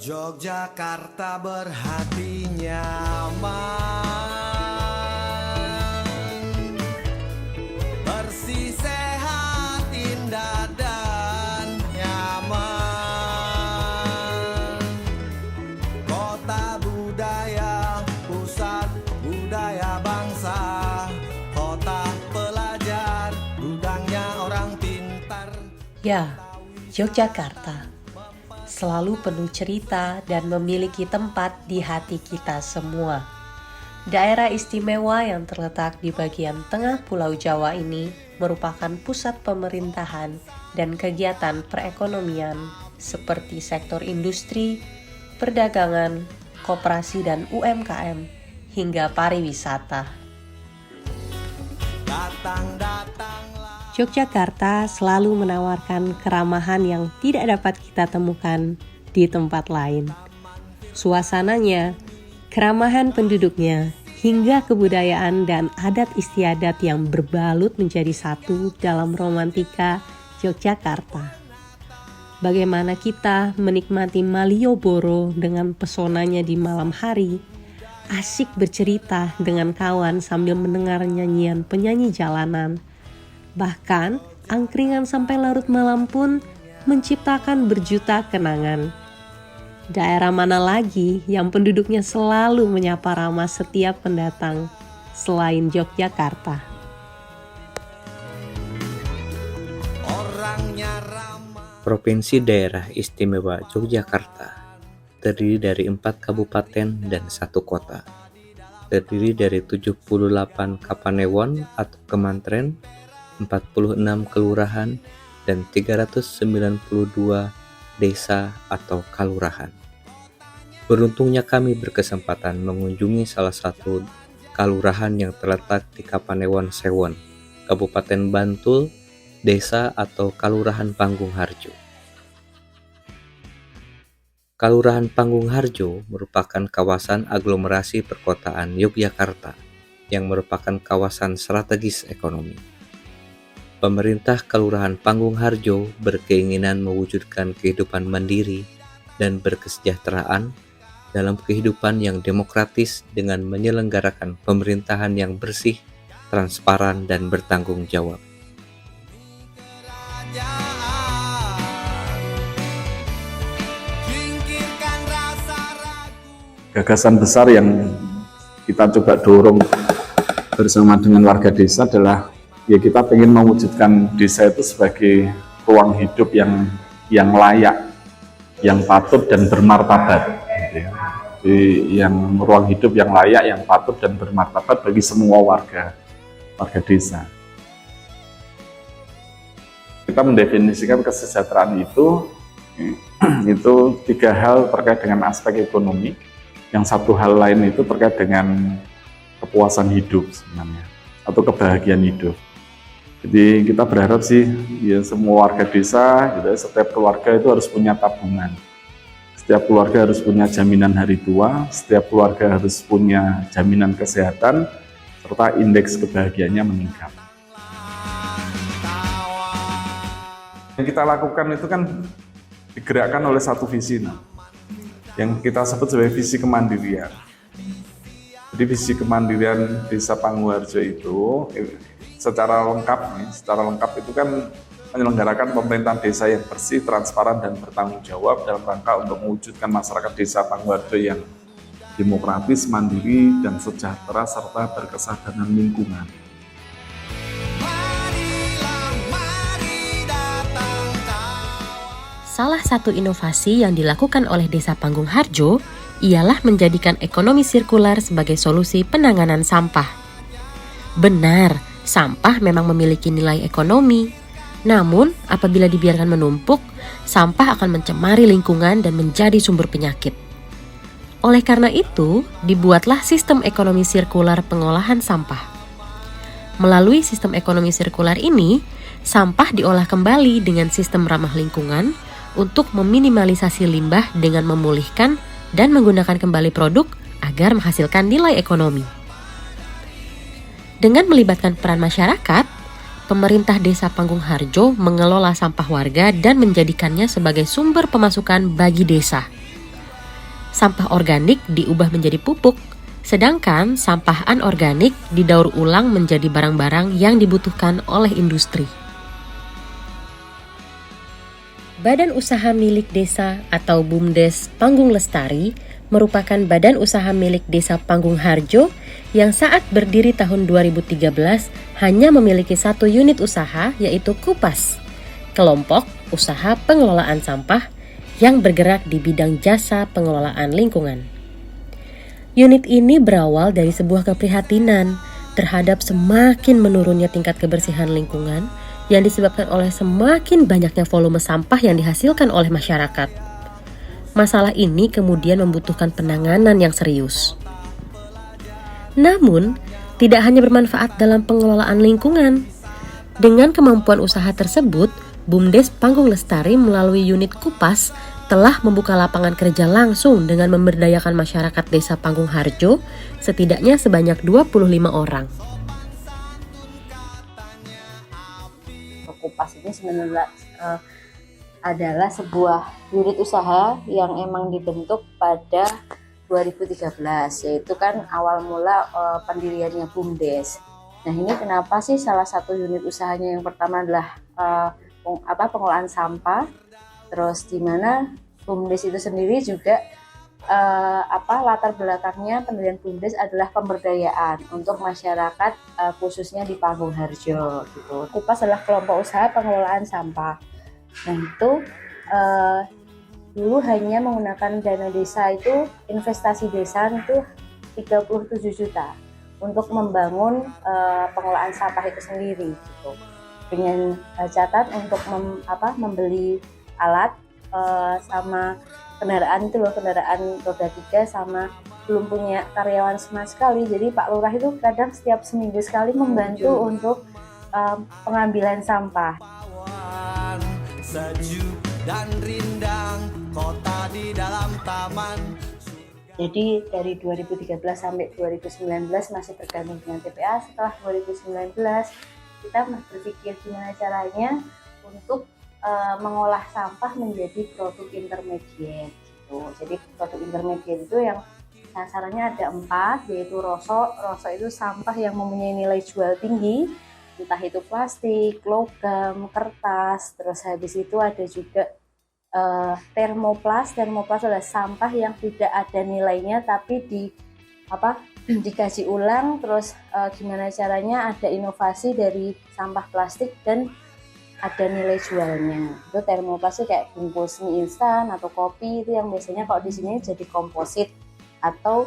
Yogyakarta berhati nyaman, bersih, sehat, indah, dan nyaman. Kota budaya, pusat budaya bangsa, kota pelajar, gudangnya orang pintar. Ya, Yogyakarta selalu penuh cerita dan memiliki tempat di hati kita semua. Daerah istimewa yang terletak di bagian tengah Pulau Jawa ini merupakan pusat pemerintahan dan kegiatan perekonomian seperti sektor industri, perdagangan, koperasi dan UMKM, hingga pariwisata. Yogyakarta selalu menawarkan keramahan yang tidak dapat kita temukan di tempat lain. Suasananya, keramahan penduduknya, hingga kebudayaan dan adat istiadat yang berbalut menjadi satu dalam romantika Yogyakarta. Bagaimana kita menikmati Malioboro dengan pesonanya di malam hari, asyik bercerita dengan kawan sambil mendengar nyanyian penyanyi jalanan. Bahkan, angkringan sampai larut malam pun menciptakan berjuta kenangan. Daerah mana lagi yang penduduknya selalu menyapa ramah setiap pendatang selain Yogyakarta? Provinsi Daerah Istimewa Yogyakarta terdiri dari 4 kabupaten dan 1 kota. Terdiri dari 78 kapanewon atau kementerian, 46 kelurahan, dan 392 desa atau kalurahan. Beruntungnya kami berkesempatan mengunjungi salah satu kalurahan yang terletak di Kapanewon Sewon, Kabupaten Bantul, desa atau Kalurahan Panggung Harjo. Kalurahan Panggung Harjo merupakan kawasan aglomerasi perkotaan Yogyakarta yang merupakan kawasan strategis ekonomi. Pemerintah Kelurahan Panggung Harjo berkeinginan mewujudkan kehidupan mandiri dan berkesejahteraan dalam kehidupan yang demokratis dengan menyelenggarakan pemerintahan yang bersih, transparan, dan bertanggung jawab. Gagasan besar yang kita coba dorong bersama dengan warga desa adalah ya kita ingin mewujudkan desa itu sebagai ruang hidup yang layak, yang patut dan bermartabat. Gitu ya. Yang ruang hidup yang layak, yang patut dan bermartabat bagi semua warga desa. Kita mendefinisikan kesejahteraan itu 3 hal terkait dengan aspek ekonomi. Yang 1 hal lain itu terkait dengan kepuasan hidup sebenarnya, atau kebahagiaan hidup. Jadi kita berharap sih ya semua warga desa, gitu, setiap keluarga itu harus punya tabungan. Setiap keluarga harus punya jaminan hari tua, setiap keluarga harus punya jaminan kesehatan, serta indeks kebahagiaannya meningkat. Yang kita lakukan itu kan digerakkan oleh satu visi, yang kita sebut sebagai visi kemandirian. Jadi visi kemandirian Desa Panggung Harjo itu secara lengkap itu kan menyelenggarakan pemerintahan desa yang bersih, transparan, dan bertanggung jawab dalam rangka untuk mewujudkan masyarakat Desa Panggung Harjo yang demokratis, mandiri, dan sejahtera, serta berkesadaran lingkungan. Salah satu inovasi yang dilakukan oleh Desa Panggung Harjo ialah menjadikan ekonomi sirkular sebagai solusi penanganan sampah. Benar, sampah memang memiliki nilai ekonomi. Namun, apabila dibiarkan menumpuk, sampah akan mencemari lingkungan dan menjadi sumber penyakit. Oleh karena itu, dibuatlah sistem ekonomi sirkular pengolahan sampah. Melalui sistem ekonomi sirkular ini, sampah diolah kembali dengan sistem ramah lingkungan untuk meminimalisasi limbah dengan memulihkan dan menggunakan kembali produk agar menghasilkan nilai ekonomi. Dengan melibatkan peran masyarakat, pemerintah Desa Panggung Harjo mengelola sampah warga dan menjadikannya sebagai sumber pemasukan bagi desa. sampah organik diubah menjadi pupuk, sedangkan sampah anorganik didaur ulang menjadi barang-barang yang dibutuhkan oleh industri. Badan Usaha Milik Desa atau BUMDes Panggung Lestari merupakan badan usaha milik Desa Panggung Harjo yang saat berdiri tahun 2013 hanya memiliki satu unit usaha, yaitu Kupas, kelompok usaha pengelolaan sampah yang bergerak di bidang jasa pengelolaan lingkungan. Unit ini berawal dari sebuah keprihatinan terhadap semakin menurunnya tingkat kebersihan lingkungan yang disebabkan oleh semakin banyaknya volume sampah yang dihasilkan oleh masyarakat. Masalah ini kemudian membutuhkan penanganan yang serius. Namun, tidak hanya bermanfaat dalam pengelolaan lingkungan. Dengan kemampuan usaha tersebut, BUMDes Panggung Lestari melalui unit Kupas telah membuka lapangan kerja langsung dengan memberdayakan masyarakat Desa Panggung Harjo setidaknya sebanyak 25 orang. Kupas ini sebenarnya adalah sebuah unit usaha yang emang dibentuk pada 2013, yaitu kan awal mula pendiriannya BUMDes. Nah, ini kenapa sih salah satu unit usahanya yang pertama adalah pengelolaan sampah, terus di mana BUMDes itu sendiri juga latar belakangnya pendirian BUMDes adalah pemberdayaan untuk masyarakat khususnya di Panggung Harjo gitu. Kupas adalah kelompok usaha pengelolaan sampah. Nah, itu dulu hanya menggunakan dana desa itu, investasi desa itu 37 juta untuk membangun pengelolaan sampah itu sendiri gitu. Dengan catatan untuk membeli alat sama kendaraan itu loh, kendaraan roda 3, sama belum punya karyawan sama sekali. Jadi Pak Lurah itu kadang setiap seminggu sekali membantu untuk pengambilan sampah. Sejuk dan rindang, kota di dalam taman. Jadi dari 2013 sampai 2019 masih tergantung dengan TPA. Setelah 2019 kita berpikir gimana caranya untuk mengolah sampah menjadi produk intermediate gitu. Jadi produk intermediate itu yang sasarannya ada 4, yaitu rosok. Rosok itu sampah yang mempunyai nilai jual tinggi, entah itu plastik, logam, kertas. Terus habis itu ada juga termoplas. Termoplas adalah sampah yang tidak ada nilainya tapi dikaji ulang. Terus gimana caranya ada inovasi dari sampah plastik dan ada nilai jualnya. Itu termoplas itu kayak bungkus mie instan atau kopi, itu yang biasanya kalau di sini jadi komposit atau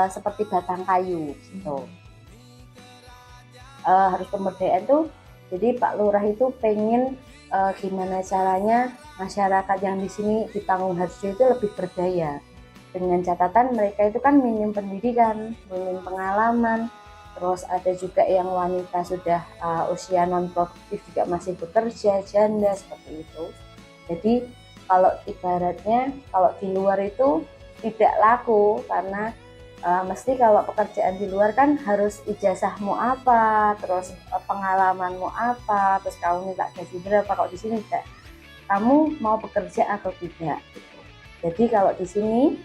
seperti batang kayu gitu. Harus pemberdayaan tuh, jadi Pak Lurah itu pengen gimana caranya masyarakat yang di sini di Panggung Harjo itu lebih berdaya, dengan catatan mereka itu kan minim pendidikan, minim pengalaman, terus ada juga yang wanita sudah usia non produktif juga masih bekerja, janda seperti itu. Jadi kalau ibaratnya kalau di luar itu tidak laku, karena mesti kalau pekerjaan di luar kan harus ijazahmu apa, terus pengalamanmu apa, terus kamu minta gaji berapa. Kalau di sini tidak, kamu mau bekerja atau tidak gitu. Jadi kalau di sini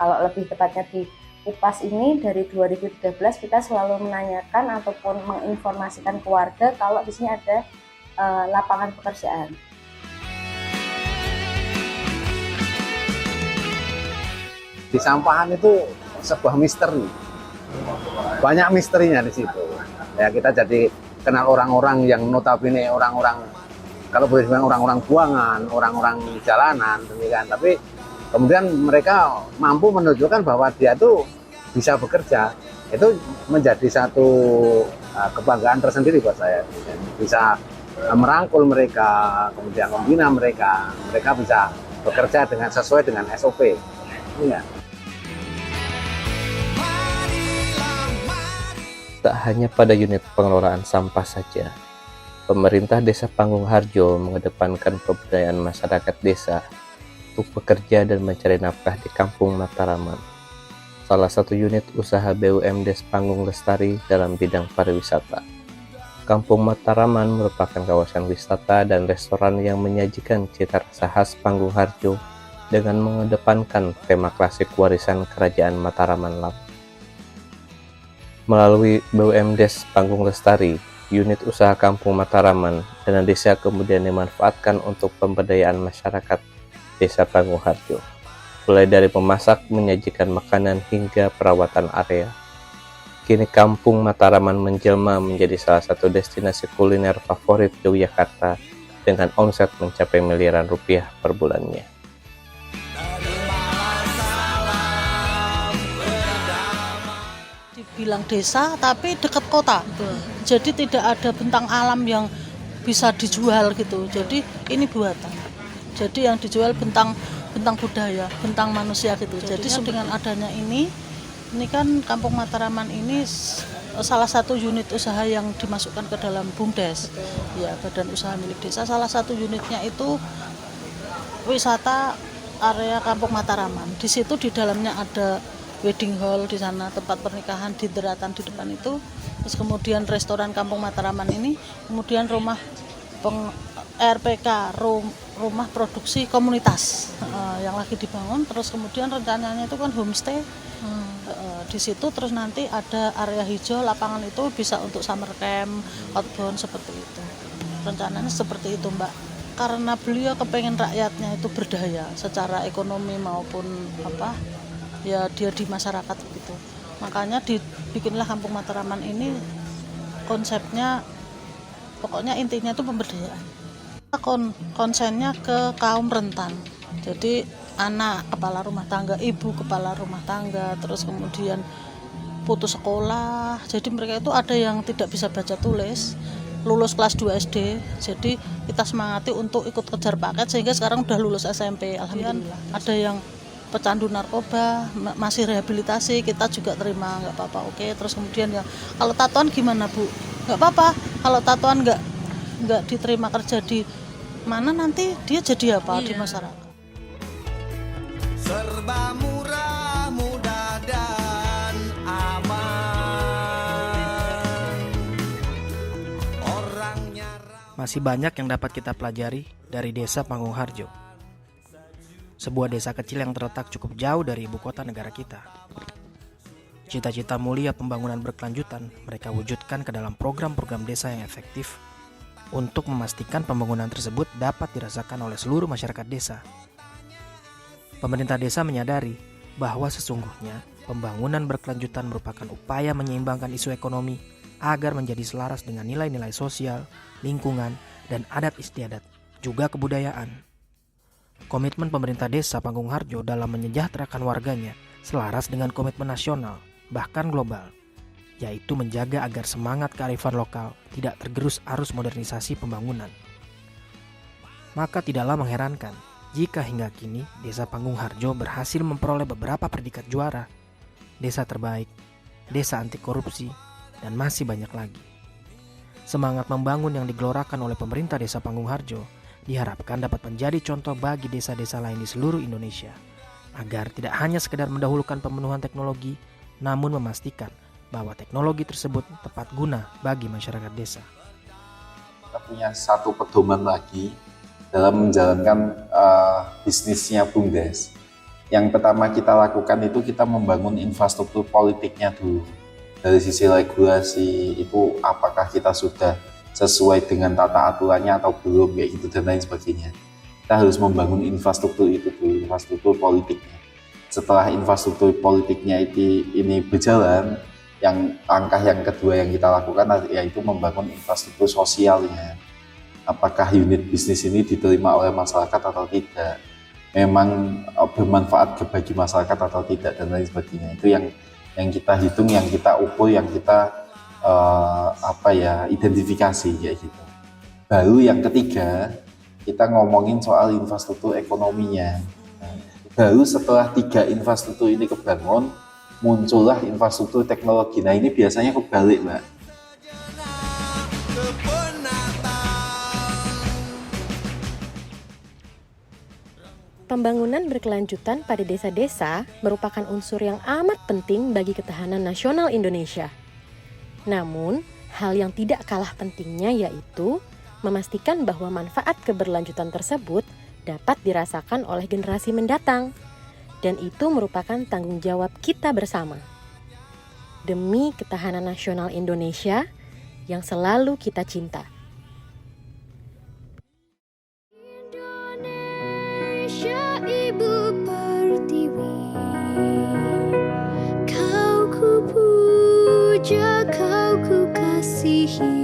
kalau lebih tepatnya di Kupas ini dari 2013 kita selalu menanyakan ataupun menginformasikan ke warga kalau di sini ada lapangan pekerjaan. Di sampahan itu sebuah misteri, banyak misterinya di situ. Ya, kita jadi kenal orang-orang yang notabene orang-orang, kalau boleh dibilang orang-orang buangan, orang-orang jalanan, demikian. Tapi kemudian mereka mampu menunjukkan bahwa dia tuh bisa bekerja. Itu menjadi satu kebanggaan tersendiri buat saya. Bisa merangkul mereka, kemudian membina mereka, mereka bisa bekerja dengan sesuai dengan SOP. Ya. Tak hanya pada unit pengelolaan sampah saja, pemerintah Desa Panggung Harjo mengedepankan pemberdayaan masyarakat desa untuk bekerja dan mencari nafkah di Kampung Mataraman, salah satu unit usaha BUMDes Panggung Lestari dalam bidang pariwisata. Kampung Mataraman merupakan kawasan wisata dan restoran yang menyajikan cita rasa khas Panggung Harjo dengan mengedepankan tema klasik warisan Kerajaan Mataraman Lap. Melalui BUMDes Panggung Lestari, unit usaha Kampung Mataraman, dana desa kemudian dimanfaatkan untuk pemberdayaan masyarakat Desa Panggung Harjo, mulai dari memasak, menyajikan makanan, hingga perawatan area. Kini Kampung Mataraman menjelma menjadi salah satu destinasi kuliner favorit Yogyakarta dengan omset mencapai miliaran rupiah per bulannya. Dibilang desa tapi dekat kota. Jadi tidak ada bentang alam yang bisa dijual gitu. Jadi ini buatan. Jadi yang dijual bentang budaya, bentang manusia gitu. Jadi dengan adanya ini kan Kampung Mataraman ini salah satu unit usaha yang dimasukkan ke dalam BUMDes. Ya, Badan Usaha Milik Desa. Salah satu unitnya itu wisata area Kampung Mataraman. Di situ di dalamnya ada wedding hall di sana, tempat pernikahan di deratan di depan itu. Terus kemudian restoran Kampung Mataraman ini, kemudian rumah RPK, rumah produksi komunitas yang lagi dibangun. Terus kemudian rencananya itu kan homestay di situ. Terus nanti ada area hijau, lapangan itu bisa untuk summer camp, outbound seperti itu. Rencananya seperti itu, Mbak. Karena beliau kepengen rakyatnya itu berdaya secara ekonomi maupun ya dia di masyarakat gitu. Makanya dibikinlah Kampung Mataraman ini, konsepnya pokoknya intinya itu pemberdayaan. Konsennya ke kaum rentan. Jadi anak kepala rumah tangga, ibu kepala rumah tangga, terus kemudian putus sekolah. Jadi mereka itu ada yang tidak bisa baca tulis, lulus kelas 2 SD. Jadi kita semangati untuk ikut kejar paket sehingga sekarang udah lulus SMP. Alhamdulillah. Ada yang pecandu narkoba, masih rehabilitasi, kita juga terima, nggak apa-apa, oke. Terus kemudian ya, kalau tatoan gimana Bu? Nggak apa-apa, kalau tatoan nggak diterima kerja di mana, nanti dia jadi apa di masyarakat. Serba murah, mudah dan aman. Orangnya Masih banyak yang dapat kita pelajari dari Desa Panggung Harjo. Sebuah desa kecil yang terletak cukup jauh dari ibu kota negara kita. Cita-cita mulia pembangunan berkelanjutan mereka wujudkan ke dalam program-program desa yang efektif untuk memastikan pembangunan tersebut dapat dirasakan oleh seluruh masyarakat desa. Pemerintah desa menyadari bahwa sesungguhnya pembangunan berkelanjutan merupakan upaya menyeimbangkan isu ekonomi agar menjadi selaras dengan nilai-nilai sosial, lingkungan, dan adat istiadat, juga kebudayaan. Komitmen pemerintah desa Panggung Harjo dalam menyejahterakan warganya selaras dengan komitmen nasional, bahkan global, yaitu menjaga agar semangat kearifan lokal tidak tergerus arus modernisasi pembangunan. Maka tidaklah mengherankan jika hingga kini Desa Panggung Harjo berhasil memperoleh beberapa predikat juara, desa terbaik, desa anti korupsi, dan masih banyak lagi. Semangat membangun yang digelorakan oleh pemerintah Desa Panggung Harjo diharapkan dapat menjadi contoh bagi desa-desa lain di seluruh Indonesia, agar tidak hanya sekedar mendahulukan pemenuhan teknologi, namun memastikan bahwa teknologi tersebut tepat guna bagi masyarakat desa. Kita punya satu pedoman lagi dalam menjalankan bisnisnya BUMDes. Yang pertama kita lakukan itu kita membangun infrastruktur politiknya dulu. Dari sisi regulasi itu apakah kita sudah sesuai dengan tata aturannya atau belum, kayak gitu dan lain sebagainya. Kita harus membangun infrastruktur itu dulu, infrastruktur politiknya. Setelah infrastruktur politiknya ini berjalan, langkah yang kedua yang kita lakukan yaitu membangun infrastruktur sosialnya. Apakah unit bisnis ini diterima oleh masyarakat atau tidak, memang bermanfaat bagi masyarakat atau tidak, dan lain sebagainya. Itu yang kita hitung, yang kita ukur, yang kita identifikasi kayak gitu. Baru yang ketiga kita ngomongin soal infrastruktur ekonominya. Baru setelah 3 infrastruktur ini kebangun, muncullah infrastruktur teknologi. Nah ini biasanya kebalik, Mbak. Pembangunan berkelanjutan pada desa-desa merupakan unsur yang amat penting bagi ketahanan nasional Indonesia. Namun, hal yang tidak kalah pentingnya yaitu memastikan bahwa manfaat keberlanjutan tersebut dapat dirasakan oleh generasi mendatang. Dan itu merupakan tanggung jawab kita bersama. Demi ketahanan nasional Indonesia yang selalu kita cinta. Indonesia Ibu Pertiwi, kau ku puja, kau ku kasihi.